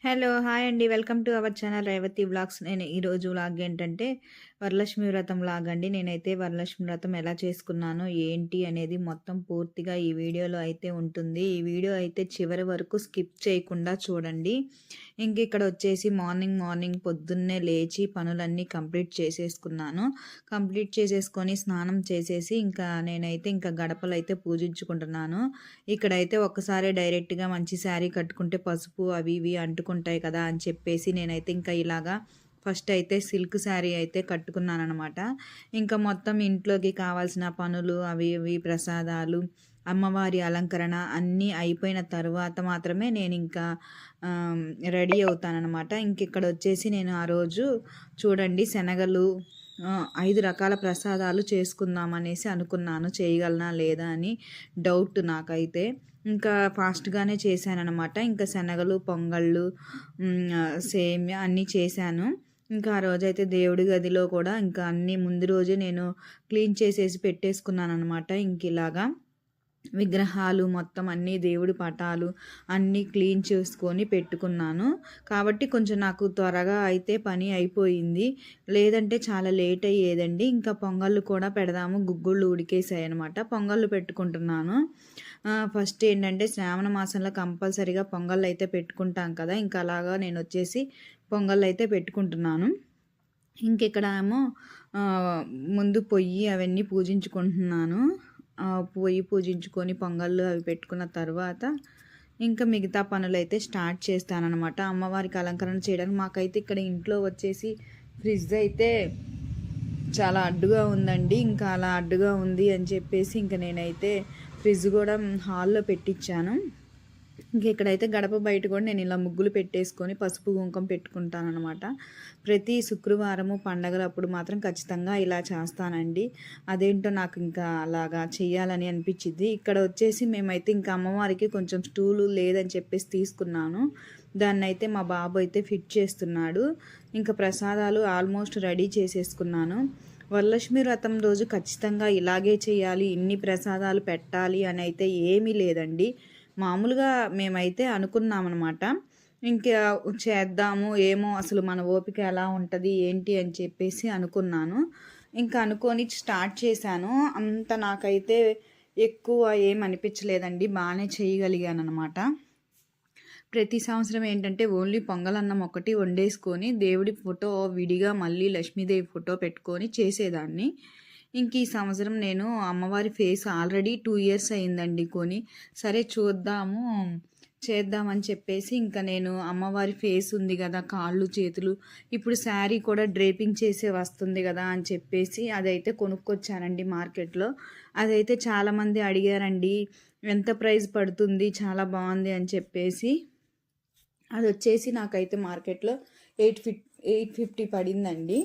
Hello! Hi అండి. Welcome to our channel Revathi vlogs. నేను ఈరోజు వ్లాగ్ ఏంటంటే వరలక్ష్మి వ్రతం వ్లాగ్ అండి. నేనైతే వరలక్ష్మి వ్రతం ఎలా చేసుకున్నానో, ఏంటి అనేది మొత్తం పూర్తిగా ఈ వీడియోలో అయితే ఉంటుంది. ఈ వీడియో అయితే చివరి వరకు స్కిప్ చేయకుండా చూడండి. ఇక్కడ వచ్చేసి మార్నింగ్ పొద్దున్నే లేచి పనులన్నీ కంప్లీట్ చేసేసుకున్నాను. కంప్లీట్ చేసేసుకొని స్నానం చేసేసి నేనైతే గడపలైతే పూజించుకుంటున్నాను. ఇక్కడైతే ఒక్కసారే డైరెక్ట్‌గా మంచి శారీ కట్టుకుంటే పసుపు అవి ఇవి అంటుకుంటాయి కదా అని చెప్పేసి నేనైతే ఇలాగా ఫస్ట్ అయితే సిల్క్ శారీ అయితే కట్టుకున్నాననమాట. మొత్తం ఇంట్లోకి కావాల్సిన పనులు అవి ఇవి ప్రసాదాలు, అమ్మవారి అలంకరణ అన్నీ అయిపోయిన తర్వాత మాత్రమే రెడీ అవుతాననమాట. ఇక్కడ వచ్చేసి నేను ఆ రోజు చూడండి శనగలు 5 రకాల ప్రసాదాలు చేసుకుందామనేసి అనుకున్నాను. చేయగలనా లేదా అని డౌట్ నాకైతే. ఫాస్ట్‌గానే చేశాననమాట. శనగలు, పొంగళ్ళు, సేమ్యా అన్నీ చేశాను. ఆ రోజైతే దేవుడి గదిలో కూడా అన్నీ ముందు రోజే నేను క్లీన్ చేసేసి పెట్టేసుకున్నాననమాట. ఇలాగా విగ్రహాలు మొత్తం అన్నీ దేవుడి పటాలు అన్నీ క్లీన్ చేసుకొని పెట్టుకున్నాను. కాబట్టి కొంచెం నాకు త్వరగా అయితే పని అయిపోయింది. లేదంటే చాలా లేట్ అయ్యేదండి. పొంగళ్ళు కూడా పెడదాము, గుగ్గుళ్ళు ఉడికేసాయనమాట. పొంగళ్ళు పెట్టుకుంటున్నాను. ఫస్ట్ ఏంటంటే శ్రావణ మాసంలో కంపల్సరీగా పొంగళ్ళు అయితే పెట్టుకుంటాం కదా. అలాగా నేను వచ్చేసి పొంగళ్ళు అయితే పెట్టుకుంటున్నాను. ఇక్కడ ఏమో ముందు పొయ్యి అవన్నీ పూజించుకుంటున్నాను. పొయ్యి పూజించుకొని పొంగళ్ళు అవి పెట్టుకున్న తర్వాత మిగతా పనులైతే స్టార్ట్ చేస్తానన్నమాట. అమ్మవారికి అలంకరణ చేయడానికి మాకైతే ఇక్కడ ఇంట్లో వచ్చేసి ఫ్రిడ్జ్ అయితే చాలా అడ్డుగా ఉందండి. అలా అడ్డుగా ఉంది అని చెప్పేసి నేనైతే ఫ్రిడ్జ్ కూడా హాల్లో పెట్టించాను. ఇక్కడైతే గడప బయట కూడా నేను ఇలా ముగ్గులు పెట్టేసుకొని పసుపు కుంకుమ పెట్టుకుంటానన్నమాట. ప్రతి శుక్రవారము పండగలప్పుడు మాత్రం ఖచ్చితంగా ఇలా చేస్తానండి. అదేంటో నాకు అలాగా చెయ్యాలని అనిపించింది. ఇక్కడ వచ్చేసి మేమైతే అమ్మవారికి కొంచెం స్టూలు లేదని చెప్పేసి తీసుకున్నాను. దాన్నైతే మా బాబు అయితే ఫిట్ చేస్తున్నాడు. ప్రసాదాలు ఆల్మోస్ట్ రెడీ చేసేసుకున్నాను. వరలక్ష్మి వ్రతం రోజు ఖచ్చితంగా ఇలాగే చేయాలి, ఇన్ని ప్రసాదాలు పెట్టాలి అని అయితే ఏమీ లేదండి. మామూలుగా మేమైతే అనుకున్నామన్నమాట. చేద్దాము ఏమో అసలు మన ఓపిక ఎలా ఉంటుంది ఏంటి అని చెప్పేసి అనుకున్నాను. అనుకొని స్టార్ట్ చేశాను. అంత నాకైతే ఎక్కువ ఏం అనిపించలేదండి. బాగానే చేయగలిగాను అనమాట. ప్రతి సంవత్సరం ఏంటంటే ఓన్లీ పొంగలన్నం ఒకటి వండేసుకొని దేవుడి ఫోటో విడిగా మళ్ళీ లక్ష్మీదేవి ఫోటో పెట్టుకొని చేసేదాన్ని. ఈ సంవత్సరం నేను అమ్మవారి ఫేస్ ఆల్రెడీ 2 ఇయర్స్ అయిందండి కొని. సరే చూద్దాము చేద్దామని చెప్పేసి నేను అమ్మవారి ఫేస్ ఉంది కదా, కాళ్ళు చేతులు, ఇప్పుడు శారీ కూడా డ్రేపింగ్ చేసే వస్తుంది కదా అని చెప్పేసి అదైతే కొనుక్కొచ్చానండి మార్కెట్లో. అదైతే చాలామంది అడిగారండి ఎంత ప్రైస్ పడుతుంది, చాలా బాగుంది అని చెప్పేసి. అది వచ్చేసి నాకైతే మార్కెట్లో 850 పడిందండి.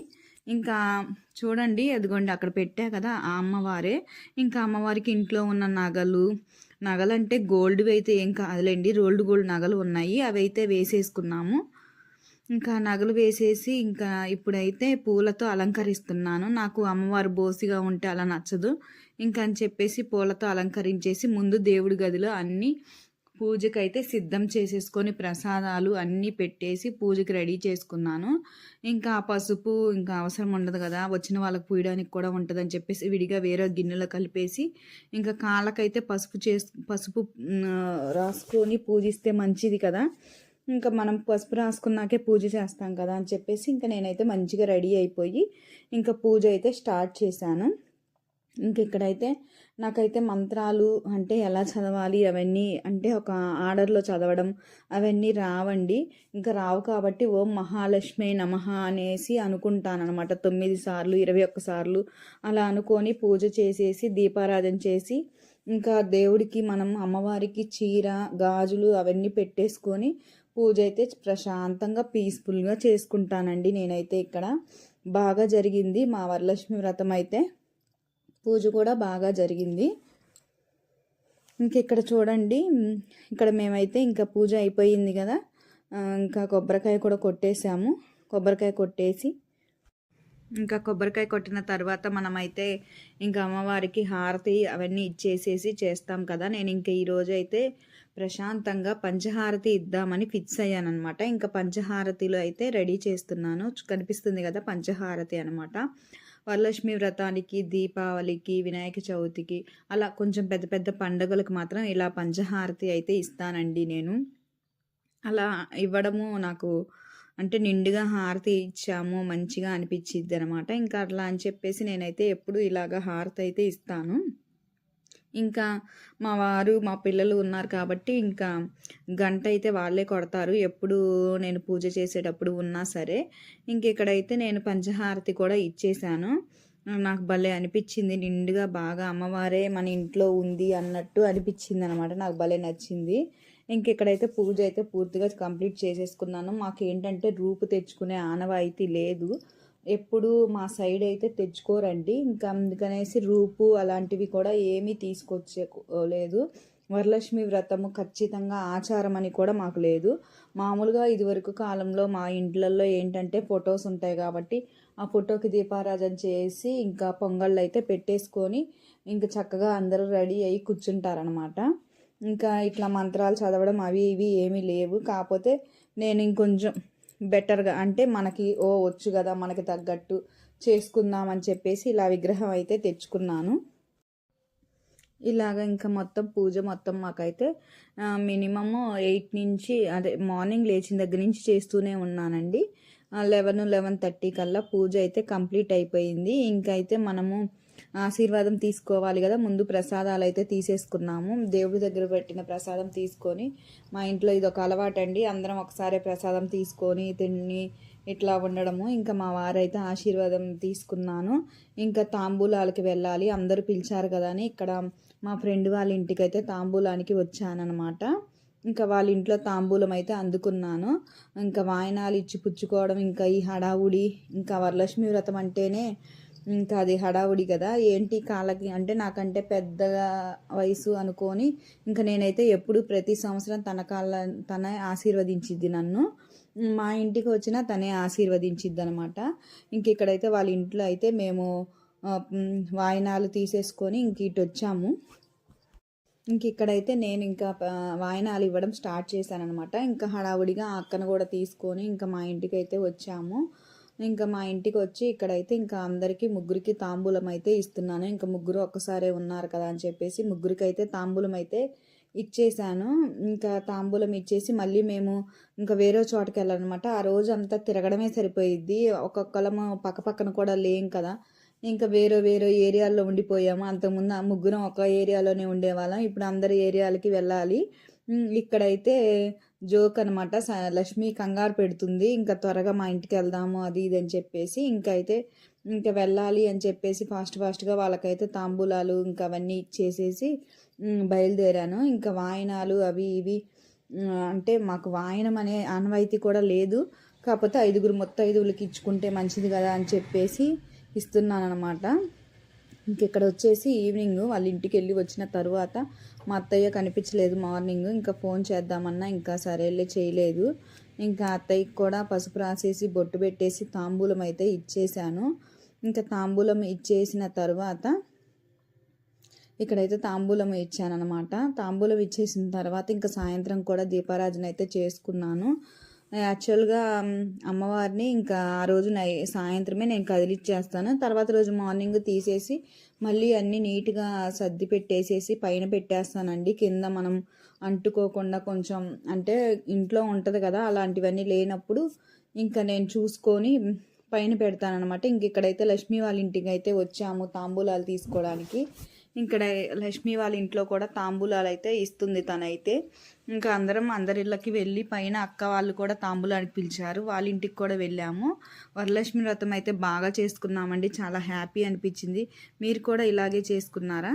చూడండి అదిగోండి అక్కడ పెట్టా కదా ఆ అమ్మవారే. అమ్మవారికి ఇంట్లో ఉన్న నగలంటే గోల్డ్వి అయితే ఏం కాదులేండి, రోల్డ్ గోల్డ్ నగలు ఉన్నాయి, అవి అయితే వేసేసుకున్నాము. నగలు వేసేసి ఇప్పుడైతే పూలతో అలంకరిస్తున్నాను. నాకు అమ్మవారు బోసిగా ఉంటే అలా నచ్చదు. అని చెప్పేసి పూలతో అలంకరించేసి ముందు దేవుడి గదిలో అన్నీ పూజకైతే సిద్ధం చేసేసుకొని ప్రసాదాలు అన్నీ పెట్టేసి పూజకి రెడీ చేసుకున్నాను. పసుపు అవసరం ఉండదు కదా, వచ్చిన వాళ్ళకి పూయడానికి కూడా ఉంటుందని చెప్పేసి విడిగా వేరే గిన్నెలో కలిపేసి కాళ్ళకైతే పసుపు రాసుకొని పూజిస్తే మంచిది కదా. మనం పసుపు రాసుకున్నాకే పూజ చేస్తాం కదా అని చెప్పేసి నేనైతే మంచిగా రెడీ అయిపోయి పూజ అయితే స్టార్ట్ చేశాను. ఇక్కడైతే నాకైతే మంత్రాలు అంటే ఎలా చదవాలి అవన్నీ అంటే ఒక ఆర్డర్లో చదవడం అవన్నీ రావండి. రావు కాబట్టి ఓం మహాలక్ష్మి నమః అనేసి అనుకుంటానమాట. 9 సార్లు 21 సార్లు అలా అనుకొని పూజ చేసేసి దీపారాధన చేసి దేవుడికి మనం అమ్మవారికి చీర గాజులు అవన్నీ పెట్టేసుకొని పూజ అయితే ప్రశాంతంగా పీస్ఫుల్గా చేసుకుంటానండి. నేనైతే ఇక్కడ బాగా జరిగింది మా వరలక్ష్మి వ్రతం అయితే. పూజ కూడా బాగా జరిగింది. ఇక్కడ చూడండి, ఇక్కడ మేమైతే పూజ అయిపోయింది కదా, కొబ్బరికాయ కూడా కొట్టేసాము. కొబ్బరికాయ కొట్టేసి కొబ్బరికాయ కొట్టిన తర్వాత మనమైతే అమ్మవారికి హారతి అవన్నీ ఇచ్చేసేసి చేస్తాం కదా. నేను ఈరోజు అయితే ప్రశాంతంగా పంచహారతి ఇద్దామని ఫిక్స్ అయ్యాననమాట. ఇంకా పంచహారతిలో అయితే రెడీ చేస్తున్నాను. కనిపిస్తుంది కదా పంచహారతి అనమాట. వరలక్ష్మి వ్రతానికి, దీపావళికి, వినాయక చవితికి అలా కొంచెం పెద్ద పెద్ద పండుగలకు మాత్రం ఇలా పంచహారతి అయితే ఇస్తానండి నేను. అలా ఇవ్వడము నాకు అంటే నిండుగా హారతి ఇచ్చాము మంచిగా అనిపించిద్ది అనమాట. ఇంకా అట్లా అని చెప్పేసి నేనైతే ఎప్పుడు ఇలాగ హారతి అయితే ఇస్తాను. ఇంకా మా వారు మా పిల్లలు ఉన్నారు కాబట్టి ఇంకా గంట అయితే వాళ్ళే కొడతారు ఎప్పుడు నేను పూజ చేసేటప్పుడు ఉన్నా సరే. ఇంక ఇక్కడైతే నేను పంచహారతి కూడా ఇచ్చేసాను. నాకు భలే అనిపించింది, నిండుగా బాగా అమ్మవారే మన ఇంట్లో ఉంది అన్నట్టు అనిపించింది అనమాట. నాకు భలే నచ్చింది. ఇంక ఇక్కడైతే పూజ అయితే పూర్తిగా కంప్లీట్ చేసేసుకున్నాను. మాకేంటంటే రూపు తెచ్చుకునే ఆనవాయితీ లేదు, ఎప్పుడు మా సైడ్ అయితే తెచ్చుకోరండి. ఇంకా అందుకనేసి రూపు అలాంటివి కూడా ఏమీ తీసుకొచ్చే లేదు. వరలక్ష్మి వ్రతము ఖచ్చితంగా ఆచారం అని కూడా మాకు లేదు. మామూలుగా ఇదివరకు కాలంలో మా ఇంట్లల్లో ఏంటంటే ఫొటోస్ ఉంటాయి కాబట్టి ఆ ఫోటోకి దీపారాధన చేసి ఇంకా పొంగళ్ళు అయితే పెట్టేసుకొని ఇంకా చక్కగా అందరూ రెడీ అయ్యి కూర్చుంటారనమాట. ఇంకా ఇట్లా మంత్రాలు చదవడం అవి ఇవి ఏమీ లేవు. కాకపోతే నేను ఇంకొంచెం బెటర్గా అంటే మనకి వచ్చు కదా మనకి తగ్గట్టు చేసుకుందామని చెప్పేసి ఇలా విగ్రహం అయితే తెచ్చుకున్నాను. ఇలాగ ఇంకా మొత్తం పూజ మొత్తం మాకైతే మినిమము 8 నుంచి అదే మార్నింగ్ లేచిన దగ్గర నుంచి చేస్తూనే ఉన్నానండి. 11-11:30 కల్లా పూజ అయితే కంప్లీట్ అయిపోయింది. ఇంకైతే మనము ఆశీర్వాదం తీసుకోవాలి కదా, ముందు ప్రసాదాలు అయితే తీసేసుకున్నాము. దేవుడి దగ్గర పెట్టిన ప్రసాదం తీసుకొని, మా ఇంట్లో ఇది ఒక అలవాటండి, అందరం ఒకసారి ప్రసాదం తీసుకొని తిని ఇట్లా ఉండడము. ఇంకా మా వారైతే ఆశీర్వాదం తీసుకున్నాను. ఇంకా తాంబూలాలకి వెళ్ళాలి, అందరూ పిలిచారు కదా అని ఇక్కడ మా ఫ్రెండ్ వాళ్ళ ఇంటికైతే తాంబూలానికి వచ్చానన్నమాట. ఇంకా వాళ్ళ ఇంట్లో తాంబూలం అయితే అందుకున్నాను. ఇంకా వాయనాలు ఇచ్చి పుచ్చుకోవడం, ఇంకా ఈ హడావుడి, ఇంకా వరలక్ష్మి వ్రతం అంటేనే ఇంకా అది హడావుడి కదా. ఏంటి కాళ్ళకి అంటే నాకంటే పెద్దగా వయసు అనుకొని ఇంకా నేనైతే ఎప్పుడు ప్రతి సంవత్సరం తనే ఆశీర్వదించిద్ది నన్ను. మా ఇంటికి వచ్చినా తనే ఆశీర్వదించిద్ది అనమాట. ఇంక ఇక్కడైతే వాళ్ళ ఇంట్లో అయితే మేము వాయినాలు తీసేసుకొని ఇంక ఇటు వచ్చాము. ఇంక ఇక్కడైతే నేను ఇంకా వాయినాలు ఇవ్వడం స్టార్ట్ చేశాను అనమాట. ఇంకా హడావుడిగా అక్కను కూడా తీసుకొని ఇంకా మా ఇంటికి అయితే వచ్చాము. ఇంకా మా ఇంటికి వచ్చి ఇక్కడైతే ఇంకా అందరికీ ముగ్గురికి తాంబూలం అయితే ఇస్తున్నాను. ఇంకా ముగ్గురు ఒక్కసారే ఉన్నారు కదా అని చెప్పేసి ముగ్గురికి అయితే తాంబూలం అయితే ఇచ్చేసాను. ఇంకా తాంబూలం ఇచ్చేసి మళ్ళీ మేము ఇంకా వేరే చోటకి వెళ్ళాలన్నమాట. ఆ రోజు అంతా తిరగడమే సరిపోయిద్ది, ఒక్కొక్కలము పక్క పక్కన కూడా లేం కదా. ఇంకా వేరే వేరే ఏరియాల్లో ఉండిపోయాము. అంతకుముందు ముగ్గురం ఒక ఏరియాలోనే ఉండేవాళ్ళం, ఇప్పుడు అందరి ఏరియాలకి వెళ్ళాలి. ఇక్కడైతే జోక్ అనమాట, లక్ష్మి కంగారు పెడుతుంది, ఇంకా త్వరగా మా ఇంటికి వెళ్దాము అది ఇది అని చెప్పేసి ఇంకా వెళ్ళాలి అని చెప్పేసి ఫాస్ట్గా వాళ్ళకైతే తాంబూలాలు ఇంకా అవన్నీ ఇచ్చేసేసి బయలుదేరాను. ఇంకా వాయనాలు అవి ఇవి అంటే మాకు వాయనం అనే ఆనవాయితీ కూడా లేదు, కాకపోతే 5 ముత్తైదువులకి ఇచ్చుకుంటే మంచిది కదా అని చెప్పేసి ఇస్తున్నాను అనమాట. ఇంకెక్కడ వచ్చేసి ఈవినింగ్ వాళ్ళ ఇంటికి వెళ్ళి వచ్చిన తర్వాత మా అత్తయ్య కనిపించలేదు మార్నింగ్. ఇంకా ఫోన్ చేద్దామన్నా ఇంకా సరేలే చేయలేదు. ఇంకా అత్తయ్యకి కూడా పసుపు రాసేసి బొట్టు పెట్టేసి తాంబూలం అయితే ఇచ్చేసాను. ఇంకా తాంబూలం ఇచ్చేసిన తర్వాత ఇక్కడైతే తాంబూలం ఇచ్చానమాట. తాంబూలం ఇచ్చేసిన తర్వాత ఇంకా సాయంత్రం కూడా దీపారాధన అయితే చేసుకున్నాను. యాక్చువల్గా అమ్మవారిని ఇంకా ఆ రోజు సాయంత్రమే నేను కదిలిచ్చేస్తాను. తర్వాత రోజు మార్నింగ్ తీసేసి మళ్ళీ అన్నీ నీట్గా సర్ది పెట్టేసేసి పైన పెట్టేస్తానండి. కింద మనం అంటుకోకుండా కొంచెం అంటే ఇంట్లో ఉంటుంది కదా, అలాంటివన్నీ లేనప్పుడు ఇంకా నేను చూసుకొని పైన పెడతానమాట. ఇంక ఇక్కడైతే లక్ష్మీ వాళ్ళ ఇంటికి అయితే వచ్చాము తాంబూలాలు తీసుకోవడానికి. ఇక్కడ లక్ష్మీ వాళ్ళ ఇంట్లో కూడా తాంబూలాలు అయితే ఇస్తుంది తనైతే. ఇంకా అందరిళ్ళకి వెళ్ళి పైన అక్క వాళ్ళు కూడా తాంబూలానికి పిలిచారు, వాళ్ళ ఇంటికి కూడా వెళ్ళాము. వరలక్ష్మి వ్రతం అయితే బాగా చేసుకున్నామండి, చాలా హ్యాపీ అనిపించింది. మీరు కూడా ఇలాగే చేసుకున్నారా?